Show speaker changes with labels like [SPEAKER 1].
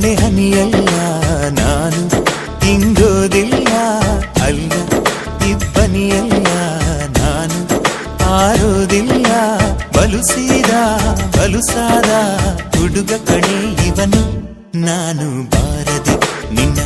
[SPEAKER 1] ಮಳೆ ಹನಿಯಲ್ಲ ನಾನು ಹಿಂಗೋದಿಲ್ಲ, ಅಲ್ಲ ಇಬ್ಬನಿಯಲ್ಲ ನಾನು ಆರೋದಿಲ್ಲ. ಬಲುಸಾದ ಹುಡುಗ ಕಣೆ ಇವನು, ನಾನು ಬಾರದೆ ನಿನ್ನ